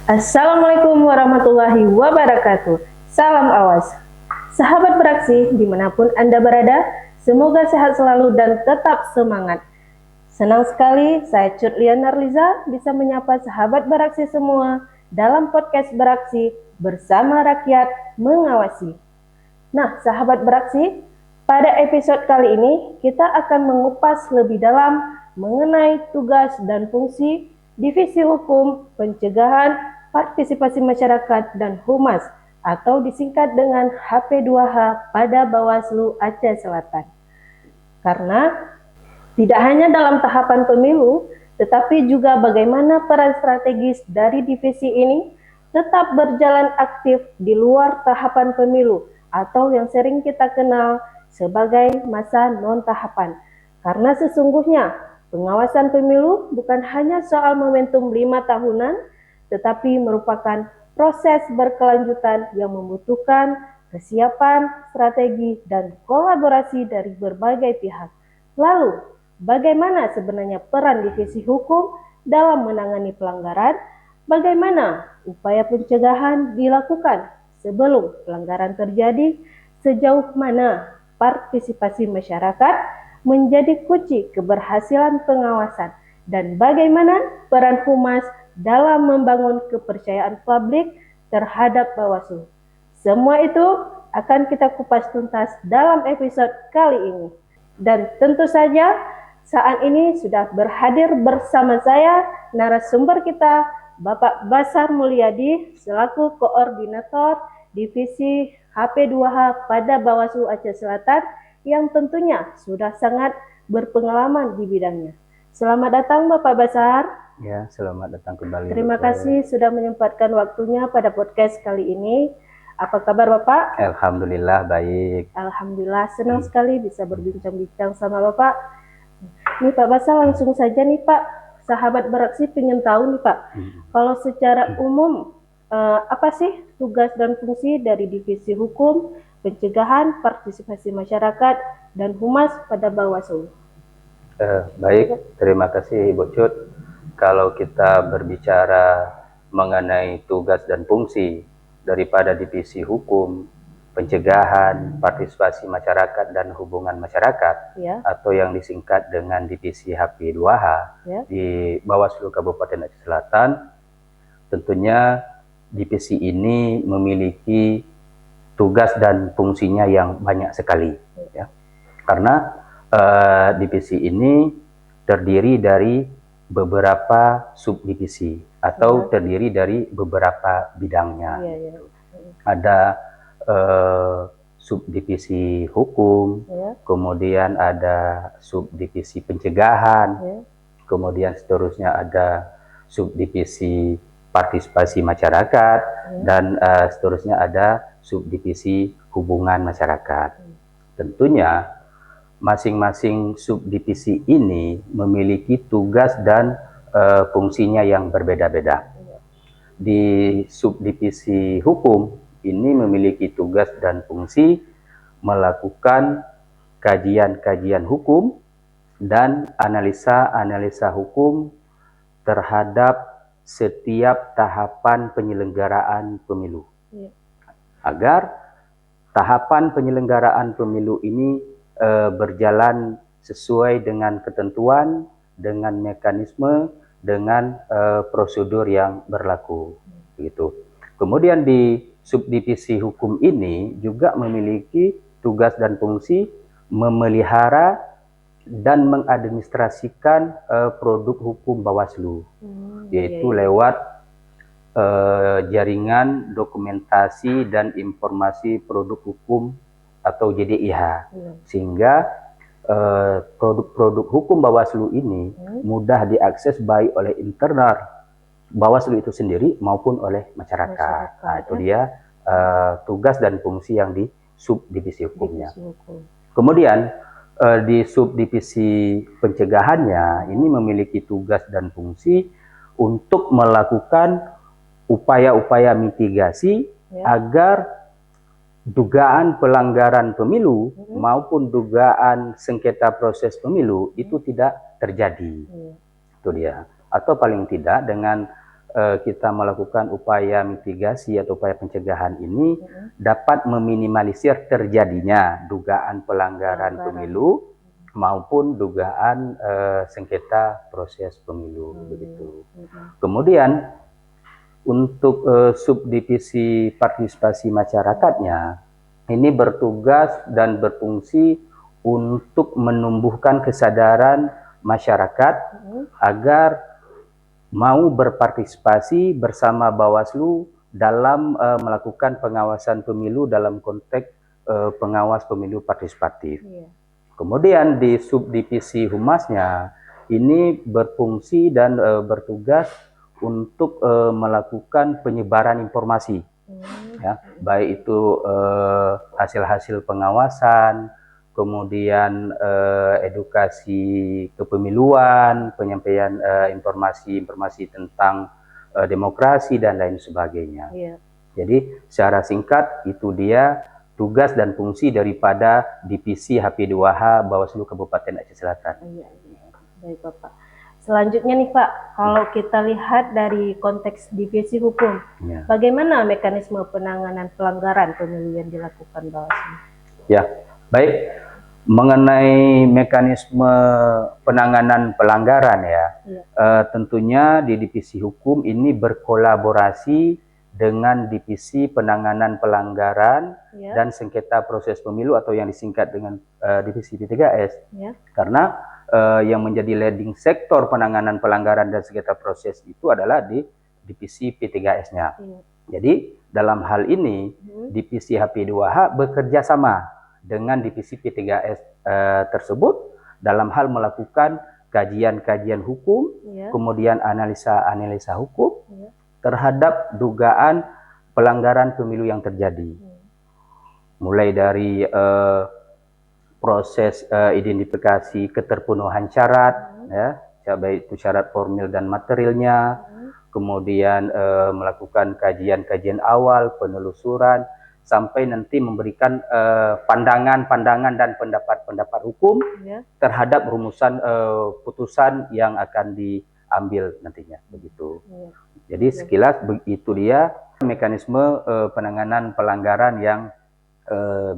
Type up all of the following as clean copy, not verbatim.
Assalamualaikum warahmatullahi wabarakatuh. Salam awas. Sahabat beraksi dimanapun Anda berada, semoga sehat selalu dan tetap semangat. Senang sekali saya Cut Liana Liza bisa menyapa sahabat beraksi semua dalam podcast beraksi bersama rakyat mengawasi. Nah, sahabat beraksi, pada episode kali ini kita akan mengupas lebih dalam mengenai tugas dan fungsi Divisi Hukum, Pencegahan, Partisipasi Masyarakat dan Humas atau disingkat dengan HP2H pada Bawaslu Aceh Selatan. Karena tidak hanya dalam tahapan pemilu, tetapi juga bagaimana peran strategis dari divisi ini tetap berjalan aktif di luar tahapan pemilu atau yang sering kita kenal sebagai masa non-tahapan. Karena sesungguhnya pengawasan pemilu bukan hanya soal momentum 5 tahunan, tetapi merupakan proses berkelanjutan yang membutuhkan kesiapan, strategi, dan kolaborasi dari berbagai pihak. Lalu, bagaimana sebenarnya peran divisi hukum dalam menangani pelanggaran? Bagaimana upaya pencegahan dilakukan sebelum pelanggaran terjadi? Sejauh mana partisipasi masyarakat menjadi kunci keberhasilan pengawasan, dan bagaimana peran humas dalam membangun kepercayaan publik terhadap Bawaslu. Semua itu akan kita kupas tuntas dalam episode kali ini. Dan tentu saja saat ini sudah berhadir bersama saya narasumber kita, Bapak Basar Mulyadi selaku Koordinator Divisi HP2H pada Bawaslu Aceh Selatan yang tentunya sudah sangat berpengalaman di bidangnya. Selamat datang Bapak Basar. Ya, selamat datang kembali. Terima kasih sudah menyempatkan waktunya pada podcast kali ini. Apa kabar Bapak? Alhamdulillah baik. Alhamdulillah, senang sekali bisa berbincang-bincang sama Bapak. Nih Pak Basar, langsung saja nih Pak, sahabat beraksi pengen tahu nih Pak, kalau secara umum apa sih tugas dan fungsi dari Divisi Hukum, Pencegahan, Partisipasi Masyarakat, dan Humas pada Bawaslu? Baik, terima kasih Ibu Cut. Kalau kita berbicara mengenai tugas dan fungsi daripada Divisi Hukum, Pencegahan, Partisipasi Masyarakat, dan Hubungan Masyarakat, Ya. atau yang disingkat dengan Divisi HP2H Ya. di Bawaslu Kabupaten Aceh Selatan, tentunya divisi ini memiliki tugas dan fungsinya yang banyak sekali, ya. Karena divisi ini terdiri dari beberapa subdivisi atau terdiri dari beberapa bidangnya. Ada subdivisi hukum, kemudian ada subdivisi pencegahan, kemudian seterusnya ada subdivisi partisipasi masyarakat, dan seterusnya ada subdivisi hubungan masyarakat. Tentunya masing-masing subdivisi ini memiliki tugas dan fungsinya yang berbeda-beda. Di subdivisi hukum ini memiliki tugas dan fungsi melakukan kajian-kajian hukum dan analisa-analisa hukum terhadap setiap tahapan penyelenggaraan pemilu, agar tahapan penyelenggaraan pemilu ini berjalan sesuai dengan ketentuan, dengan mekanisme, dengan prosedur yang berlaku, gitu. Kemudian di subdivisi hukum ini juga memiliki tugas dan fungsi memelihara dan mengadministrasikan produk hukum Bawaslu, yaitu lewat jaringan dokumentasi dan informasi produk hukum atau JDIH, sehingga produk-produk hukum Bawaslu ini mudah diakses baik oleh internal Bawaslu itu sendiri maupun oleh masyarakat. Nah, itu dia tugas dan fungsi yang di subdivisi hukumnya. Kemudian di subdivisi pencegahannya ini memiliki tugas dan fungsi untuk melakukan upaya-upaya mitigasi agar dugaan pelanggaran pemilu maupun dugaan sengketa proses pemilu itu tidak terjadi. Itu dia. Atau paling tidak dengan kita melakukan upaya mitigasi atau upaya pencegahan ini dapat meminimalisir terjadinya dugaan pelanggaran pemilu maupun dugaan sengketa proses pemilu begitu. Kemudian untuk subdivisi partisipasi masyarakatnya ini bertugas dan berfungsi untuk menumbuhkan kesadaran masyarakat agar mau berpartisipasi bersama Bawaslu dalam melakukan pengawasan pemilu dalam konteks pengawas pemilu partisipatif. Kemudian di subdivisi humasnya ini berfungsi dan bertugas untuk melakukan penyebaran informasi, ya, baik itu hasil-hasil pengawasan, kemudian edukasi kepemiluan, penyampaian informasi-informasi tentang demokrasi dan lain sebagainya. Jadi secara singkat itu dia tugas dan fungsi daripada Divisi HP2H Bawaslu Kabupaten Aceh Selatan. Baik Bapak. Selanjutnya nih Pak, kalau kita lihat dari konteks divisi hukum, bagaimana mekanisme penanganan pelanggaran pemilu yang dilakukan Bawaslu? Ya, baik. Mengenai mekanisme penanganan pelanggaran ya, tentunya di divisi hukum ini berkolaborasi dengan divisi penanganan pelanggaran dan sengketa proses pemilu atau yang disingkat dengan divisi P3S, karena yang menjadi leading sektor penanganan pelanggaran dan sengketa proses itu adalah di divisi P3S-nya. Jadi dalam hal ini divisi HP2H bekerja sama dengan divisi P3S tersebut dalam hal melakukan kajian-kajian hukum, kemudian analisa-analisa hukum terhadap dugaan pelanggaran pemilu yang terjadi. Mulai dari proses identifikasi keterpenuhan syarat, ya, baik itu syarat formil dan materialnya, kemudian melakukan kajian-kajian awal, penelusuran, sampai nanti memberikan pandangan-pandangan dan pendapat-pendapat hukum terhadap rumusan putusan yang akan diambil nantinya begitu. Jadi sekilas itu dia mekanisme penanganan pelanggaran yang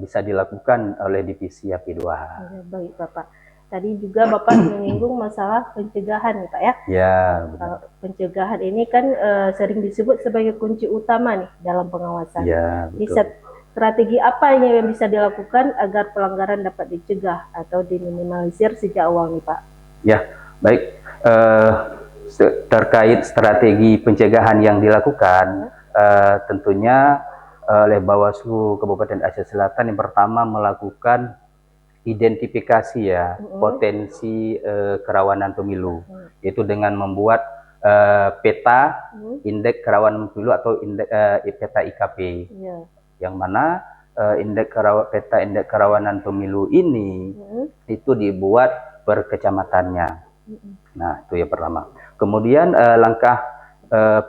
bisa dilakukan oleh divisi HP2H. Baik Bapak. Tadi juga Bapak menyinggung masalah pencegahan nih Pak ya. Ya, benar. Pencegahan ini kan sering disebut sebagai kunci utama nih dalam pengawasan. Ya, betul. Bisa strategi apa yang bisa dilakukan agar pelanggaran dapat dicegah atau diminimalisir sejak awal nih Pak? Ya, baik. Terkait strategi pencegahan yang dilakukan, tentunya oleh Bawaslu Kabupaten Aceh Selatan yang pertama melakukan identifikasi ya potensi kerawanan pemilu, yaitu dengan membuat peta indeks kerawanan pemilu atau peta IKP, yang mana peta indeks kerawanan pemilu ini itu dibuat per kecamatannya. Nah, itu yang pertama. Kemudian langkah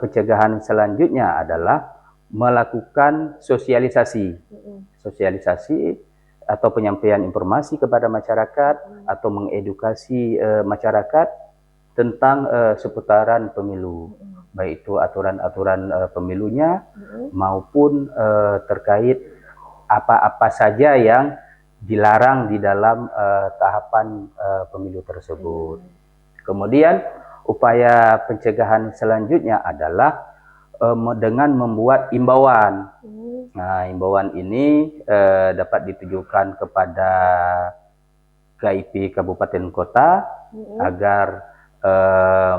pencegahan selanjutnya adalah melakukan sosialisasi atau penyampaian informasi kepada masyarakat atau mengedukasi masyarakat tentang seputaran pemilu, baik itu aturan-aturan pemilunya maupun terkait apa-apa saja yang dilarang di dalam tahapan pemilu tersebut. Kemudian upaya pencegahan selanjutnya adalah dengan membuat imbauan. Nah, imbauan ini dapat ditujukan kepada KIP Kabupaten Kota agar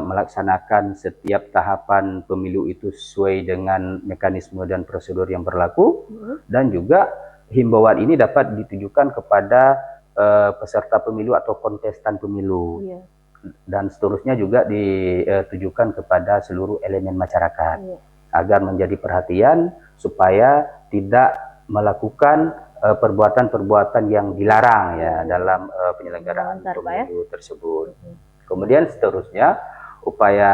melaksanakan setiap tahapan pemilu itu sesuai dengan mekanisme dan prosedur yang berlaku, dan juga himbauan ini dapat ditujukan kepada peserta pemilu atau kontestan pemilu. Dan seterusnya juga ditujukan kepada seluruh elemen masyarakat agar menjadi perhatian supaya tidak melakukan perbuatan-perbuatan yang dilarang ya dalam penyelenggaraan pemilu tersebut. Kemudian seterusnya upaya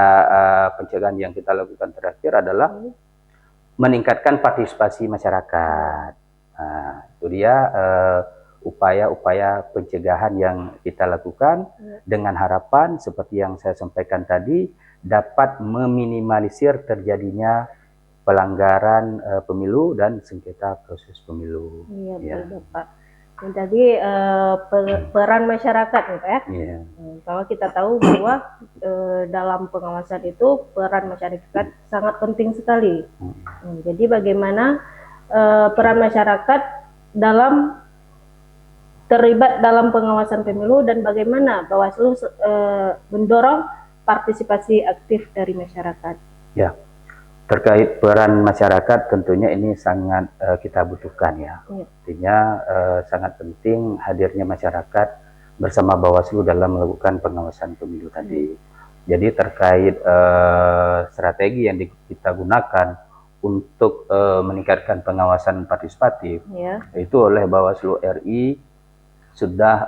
pencegahan yang kita lakukan terakhir adalah meningkatkan partisipasi masyarakat. Nah, itu dia upaya-upaya pencegahan yang kita lakukan dengan harapan seperti yang saya sampaikan tadi dapat meminimalisir terjadinya pelanggaran pemilu dan sengketa proses pemilu. Iya, Ya. betul Pak. Ini tadi peran masyarakat nih Pak ya. Iya. Kalau kita tahu bahwa dalam pengawasan itu peran masyarakat sangat penting sekali. Jadi bagaimana peran masyarakat dalam terlibat dalam pengawasan pemilu dan bagaimana Bawaslu mendorong partisipasi aktif dari masyarakat. Ya. Terkait peran masyarakat tentunya ini sangat kita butuhkan ya. Artinya sangat penting hadirnya masyarakat bersama Bawaslu dalam melakukan pengawasan pemilu tadi. Jadi terkait strategi yang kita gunakan untuk meningkatkan pengawasan partisipatif, itu oleh Bawaslu RI sudah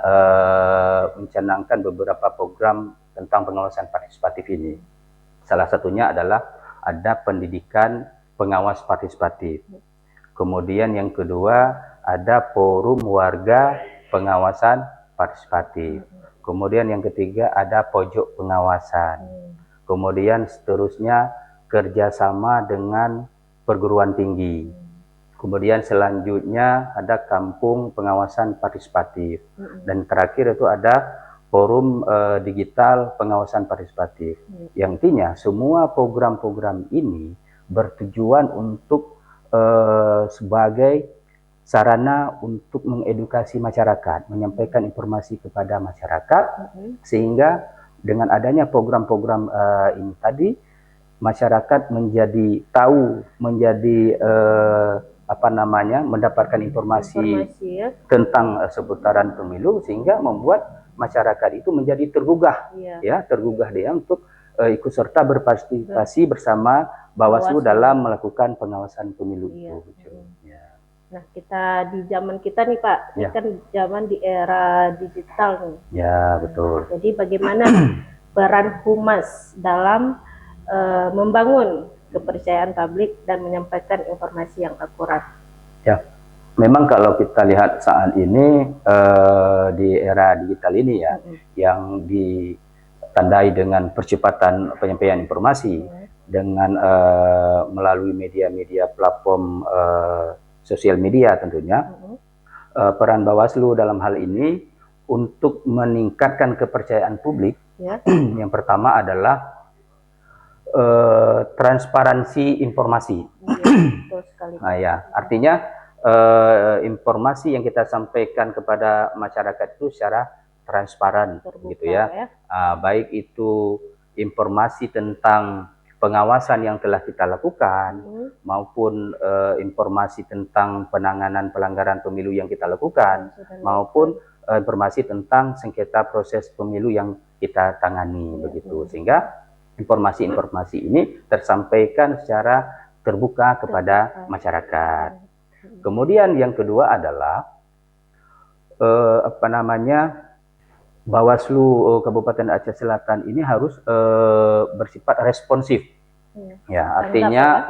mencanangkan beberapa program tentang pengawasan partisipatif ini. Salah satunya adalah ada pendidikan pengawas partisipatif. Kemudian yang kedua ada forum warga pengawasan partisipatif. Kemudian yang ketiga ada pojok pengawasan. Kemudian seterusnya kerjasama dengan perguruan tinggi. Kemudian selanjutnya ada kampung pengawasan partisipatif. Dan terakhir itu ada forum digital pengawasan partisipatif. Yang intinya semua program-program ini bertujuan untuk sebagai sarana untuk mengedukasi masyarakat, menyampaikan informasi kepada masyarakat, sehingga dengan adanya program-program ini tadi masyarakat menjadi tahu, menjadi mendapatkan informasi tentang seputaran pemilu, sehingga membuat masyarakat itu menjadi tergugah, tergugah dia untuk ikut serta berpartisipasi bersama Bawaslu dalam melakukan pengawasan pemilu itu. Nah, kita di zaman kita nih Pak, ini kan zaman di era digital nih. Ya, betul. Jadi bagaimana peran humas dalam membangun kepercayaan publik dan menyampaikan informasi yang akurat? Ya. Memang kalau kita lihat saat ini di era digital ini ya, yang ditandai dengan percepatan penyampaian informasi dengan melalui media-media platform sosial media tentunya, peran Bawaslu dalam hal ini untuk meningkatkan kepercayaan publik, yang pertama adalah transparansi informasi. Betul sekali. Nah, ya, artinya informasi yang kita sampaikan kepada masyarakat itu secara transparan, terbuka, gitu ya. Baik itu informasi tentang pengawasan yang telah kita lakukan, maupun informasi tentang penanganan pelanggaran pemilu yang kita lakukan, maupun informasi tentang sengketa proses pemilu yang kita tangani, begitu. Sehingga informasi-informasi ini tersampaikan secara terbuka kepada masyarakat. Kemudian yang kedua adalah Bawaslu Kabupaten Aceh Selatan ini harus bersifat responsif. Artinya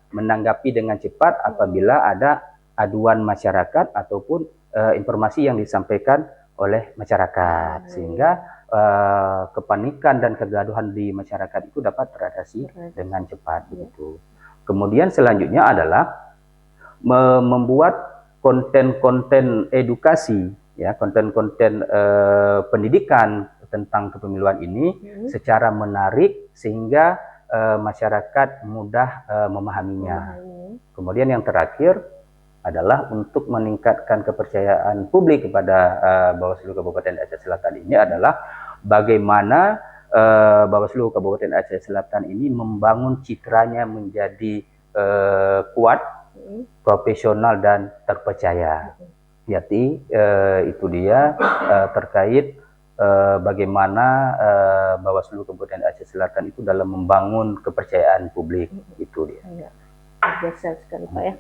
menanggapi dengan cepat apabila ada aduan masyarakat ataupun informasi yang disampaikan oleh masyarakat, sehingga kepanikan dan kegaduhan di masyarakat itu dapat teratasi dengan cepat, begitu. Kemudian selanjutnya adalah membuat konten-konten edukasi, konten-konten pendidikan tentang kepemiluan ini secara menarik sehingga masyarakat mudah memahaminya. Kemudian yang terakhir adalah untuk meningkatkan kepercayaan publik kepada Bawaslu Kabupaten Aceh Selatan ini adalah bagaimana Bawaslu Kabupaten Aceh Selatan ini membangun citranya menjadi kuat, profesional dan terpercaya. Jadi itu dia terkait bagaimana Bawaslu Kabupaten Aceh Selatan itu dalam membangun kepercayaan publik, itu dia. Biasa sekali Pak ya.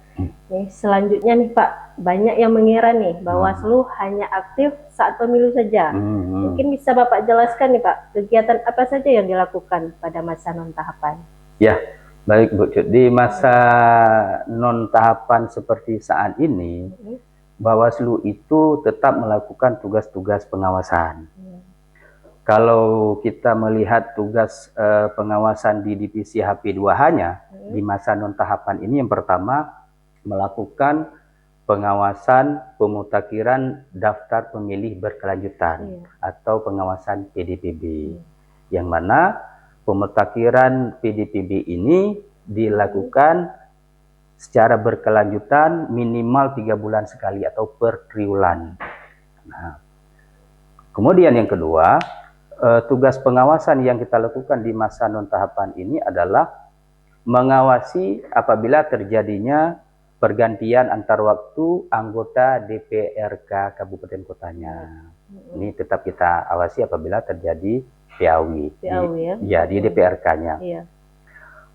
Selanjutnya nih Pak, banyak yang mengira nih Bawaslu hanya aktif saat pemilu saja. Mungkin bisa Bapak jelaskan nih Pak, kegiatan apa saja yang dilakukan pada masa non tahapan? Ya, baik Bu Cut. Di masa non tahapan seperti saat ini, Bawaslu itu tetap melakukan tugas-tugas pengawasan. Kalau kita melihat tugas pengawasan di divisi HP2H-nya di masa non tahapan ini, yang pertama melakukan pengawasan pemutakhiran daftar pemilih berkelanjutan atau pengawasan PDPB, yang mana pemutakhiran PDPB ini dilakukan secara berkelanjutan minimal 3 bulan sekali atau per triwulan. Nah, kemudian yang kedua, tugas pengawasan yang kita lakukan di masa non tahapan ini adalah mengawasi apabila terjadinya pergantian antar waktu anggota DPRK kabupaten kotanya. Ini tetap kita awasi apabila terjadi PAW, di DPRK-nya.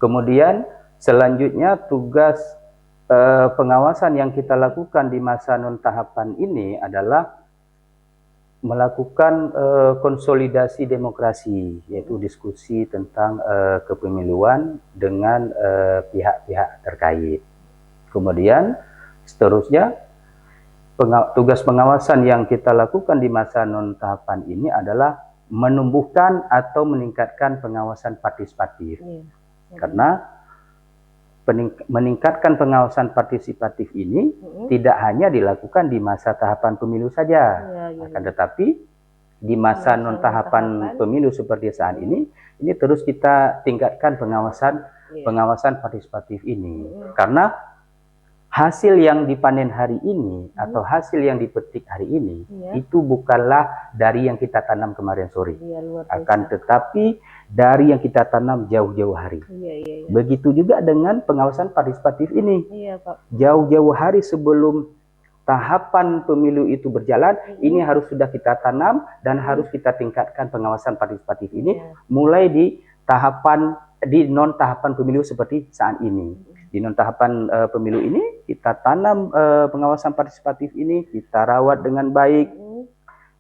Kemudian selanjutnya tugas pengawasan yang kita lakukan di masa non tahapan ini adalah melakukan konsolidasi demokrasi, yaitu diskusi tentang kepemiluan dengan pihak-pihak terkait. Kemudian seterusnya tugas pengawasan yang kita lakukan di masa non tahapan ini adalah menumbuhkan atau meningkatkan pengawasan partisipatif. Karena meningkatkan pengawasan partisipatif ini tidak hanya dilakukan di masa tahapan pemilu saja, akan tetapi di masa non tahapan pemilu seperti saat ini terus kita tingkatkan pengawasan partisipatif ini, karena hasil yang dipanen hari ini atau hasil yang dipetik hari ini itu bukanlah dari yang kita tanam kemarin sore, akan tetapi dari yang kita tanam jauh-jauh hari. Begitu juga dengan pengawasan partisipatif ini. Jauh-jauh hari sebelum tahapan pemilu itu berjalan, ini harus sudah kita tanam dan harus kita tingkatkan pengawasan partisipatif ini mulai di non tahapan pemilu seperti saat ini. Di non tahapan pemilu ini kita tanam pengawasan partisipatif ini, kita rawat dengan baik,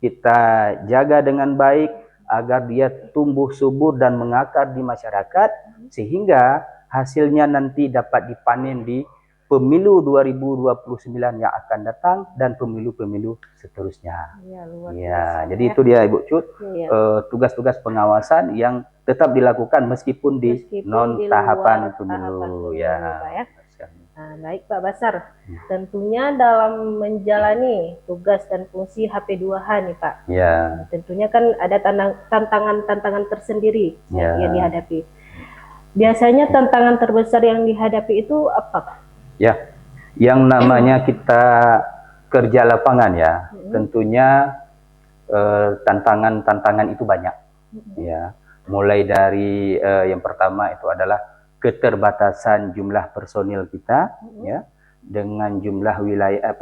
kita jaga dengan baik agar dia tumbuh subur dan mengakar di masyarakat, sehingga hasilnya nanti dapat dipanen di pemilu 2029 yang akan datang dan pemilu-pemilu seterusnya. Jadi itu dia Ibu Cut, tugas-tugas pengawasan yang tetap dilakukan meskipun di non tahapan pemilu. Nah, baik Pak Basar, tentunya dalam menjalani tugas dan fungsi HP2H nih Pak, tentunya kan ada tantangan-tantangan tersendiri yang dihadapi. Biasanya tantangan terbesar yang dihadapi itu apa Pak? Yang namanya kita kerja lapangan tentunya tantangan itu banyak. Mulai dari yang pertama itu adalah keterbatasan jumlah personil kita, dengan jumlah wilayah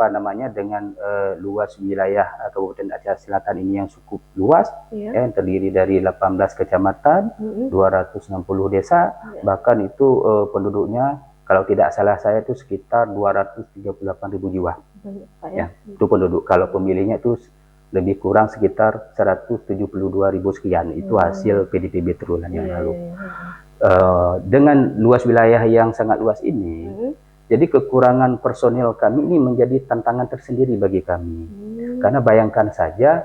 dengan luas wilayah Kabupaten Aceh Selatan ini yang cukup luas, yang terdiri dari 18 kecamatan, 260 desa, bahkan itu penduduknya kalau tidak salah saya itu sekitar 238.000 jiwa. Itu penduduk. Kalau pemilihnya itu lebih kurang sekitar 172.000 sekian. Itu hasil PDPB triwulan yang lalu. Dengan luas wilayah yang sangat luas ini, jadi kekurangan personil kami ini menjadi tantangan tersendiri bagi kami. Karena bayangkan saja,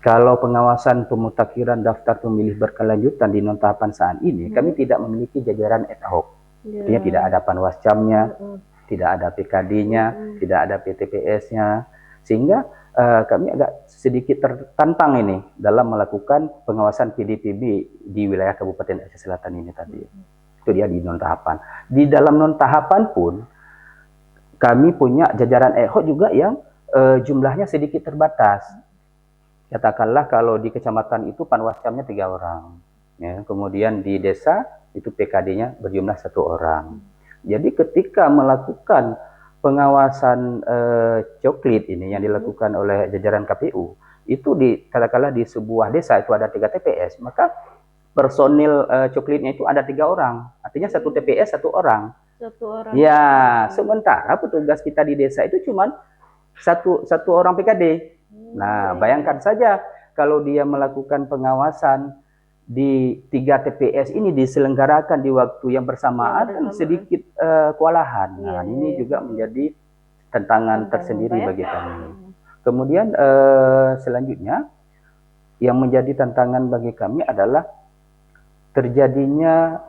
kalau pengawasan pemutakhiran daftar pemilih berkelanjutan di non tahapan saat ini, kami tidak memiliki jajaran ad hoc. Artinya tidak ada panwascamnya, tidak ada PKD-nya, tidak ada PTPS-nya, sehingga kami agak sedikit tertantang ini dalam melakukan pengawasan PDPB di wilayah Kabupaten Aceh Selatan ini tadi. Itu dia di non tahapan. Di dalam non tahapan pun kami punya jajaran ad hoc juga yang jumlahnya sedikit terbatas. Katakanlah kalau di kecamatan itu panwascamnya 3 orang, kemudian di desa itu PKD-nya berjumlah 1 orang. Jadi ketika melakukan pengawasan coklit ini yang dilakukan oleh jajaran KPU, itu katakanlah di sebuah desa itu ada 3 TPS, maka personil coklitnya itu ada 3 orang, artinya 1 TPS 1 orang. Sementara petugas kita di desa itu cuma satu orang PKD. Nah, bayangkan saja kalau dia melakukan pengawasan di 3 TPS ini diselenggarakan di waktu yang bersamaan, kan sedikit kewalahan. Ini juga menjadi tantangan tersendiri bagi kami. Kemudian selanjutnya yang menjadi tantangan bagi kami adalah terjadinya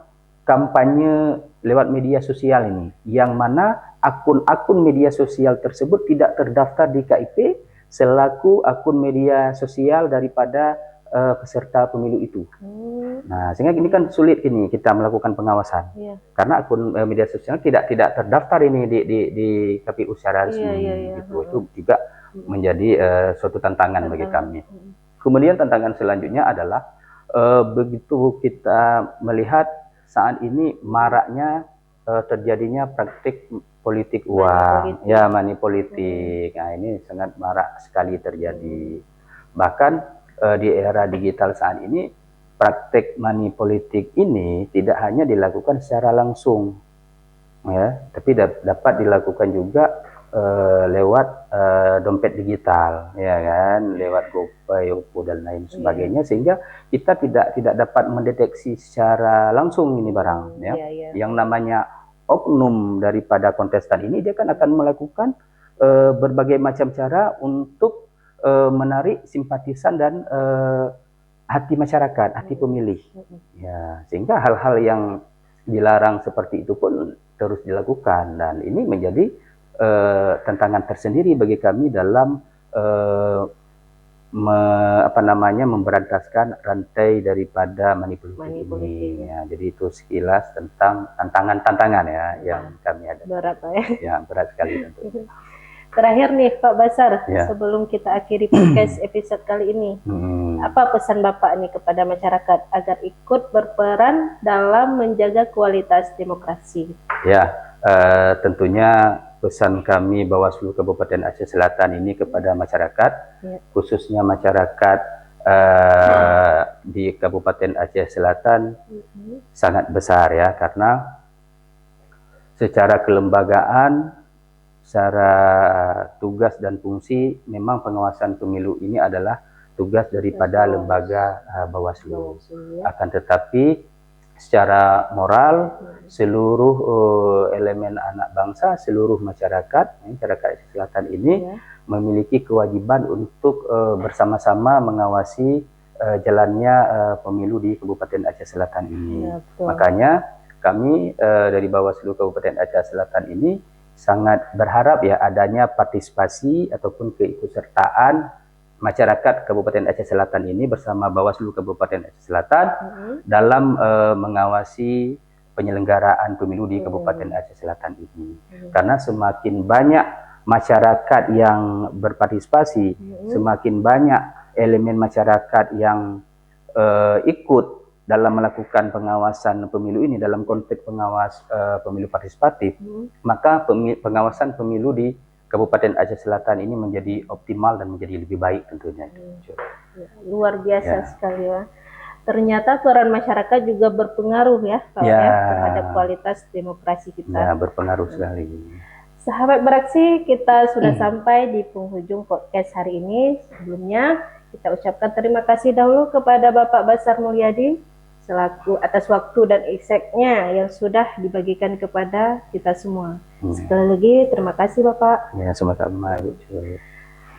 kampanye lewat media sosial ini, yang mana akun-akun media sosial tersebut tidak terdaftar di KIP selaku akun media sosial daripada peserta pemilu itu. Nah, sehingga ini kan sulit ini kita melakukan pengawasan, karena akun media sosial tidak terdaftar ini di KPU secara resmi. Gitu. Itu juga menjadi suatu tantangan bagi kami. Kemudian tantangan selanjutnya adalah begitu kita melihat saat ini maraknya terjadinya praktik politik uang, money politik. Nah, ini sangat marak sekali terjadi. Bahkan di era digital saat ini, praktik money politik ini tidak hanya dilakukan secara langsung, ya, tapi dapat dilakukan juga lewat dompet digital, ya kan, lewat GoPay, OVO dan lain sebagainya, sehingga kita tidak dapat mendeteksi secara langsung ini barang, ya. Yang namanya oknum daripada kontestan ini, dia kan akan melakukan berbagai macam cara untuk menarik simpatisan dan hati masyarakat, hati pemilih, ya, sehingga hal-hal yang dilarang seperti itu pun terus dilakukan, dan ini menjadi tantangan tersendiri bagi kami dalam memberantaskan rantai daripada money politik ini. Ya, jadi itu sekilas tentang tantangan-tantangan ya yang kami ada. Berat ya? Ya, berat sekali tentu. Terakhir nih Pak Basar, sebelum kita akhiri podcast episode kali ini, apa pesan Bapak nih kepada masyarakat agar ikut berperan dalam menjaga kualitas demokrasi? Ya, tentunya pesan kami Bawaslu Kabupaten Aceh Selatan ini kepada masyarakat, khususnya masyarakat di Kabupaten Aceh Selatan sangat besar ya, karena secara kelembagaan, secara tugas dan fungsi, memang pengawasan pemilu ini adalah tugas daripada lembaga Bawaslu. Akan tetapi secara moral, seluruh elemen anak bangsa, seluruh masyarakat Aceh Selatan ini memiliki kewajiban untuk bersama-sama mengawasi jalannya pemilu di Kabupaten Aceh Selatan ini. Makanya kami dari Bawaslu Kabupaten Aceh Selatan ini sangat berharap ya adanya partisipasi ataupun keikutsertaan masyarakat Kabupaten Aceh Selatan ini bersama Bawaslu Kabupaten Aceh Selatan dalam mengawasi penyelenggaraan pemilu di Kabupaten Aceh Selatan ini. Karena semakin banyak masyarakat yang berpartisipasi, semakin banyak elemen masyarakat yang ikut dalam melakukan pengawasan pemilu ini dalam konteks pengawas pemilu partisipatif, maka pengawasan pemilu di Kabupaten Aceh Selatan ini menjadi optimal dan menjadi lebih baik tentunya. Luar biasa sekali ya. Ternyata peran masyarakat juga berpengaruh ya, Pak, terhadap kualitas demokrasi kita. Ya, berpengaruh sekali. Sahabat Beraksi, kita sudah sampai di penghujung podcast hari ini. Sebelumnya kita ucapkan terima kasih dahulu kepada Bapak Basar Mulyadi selaku atas waktu dan insight-nya yang sudah dibagikan kepada kita semua. Sekali lagi terima kasih Bapak. Ya, sama-sama.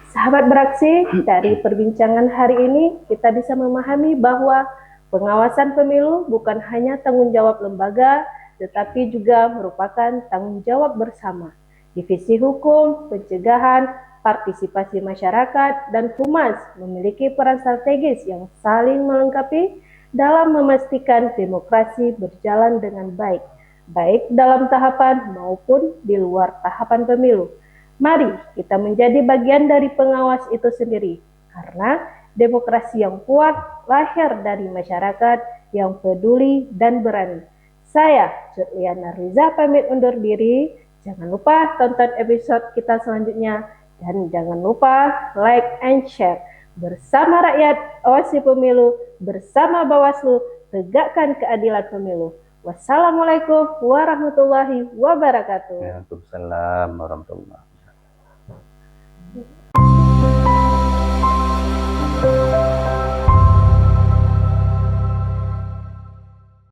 Sahabat Beraksi, dari perbincangan hari ini kita bisa memahami bahwa pengawasan pemilu bukan hanya tanggung jawab lembaga, tetapi juga merupakan tanggung jawab bersama. Divisi Hukum, Pencegahan, Partisipasi Masyarakat, dan Humas memiliki peran strategis yang saling melengkapi dalam memastikan demokrasi berjalan dengan baik, baik dalam tahapan maupun di luar tahapan pemilu. Mari kita menjadi bagian dari pengawas itu sendiri, karena demokrasi yang kuat lahir dari masyarakat yang peduli dan berani. Saya, Jutliana Riza, pamit undur diri. Jangan lupa tonton episode kita selanjutnya, dan jangan lupa like and share. Bersama rakyat, awasi pemilu, bersama Bawaslu, tegakkan keadilan pemilu. Wassalamualaikum warahmatullahi wabarakatuh. Waalaikumsalam warahmatullahi wabarakatuh.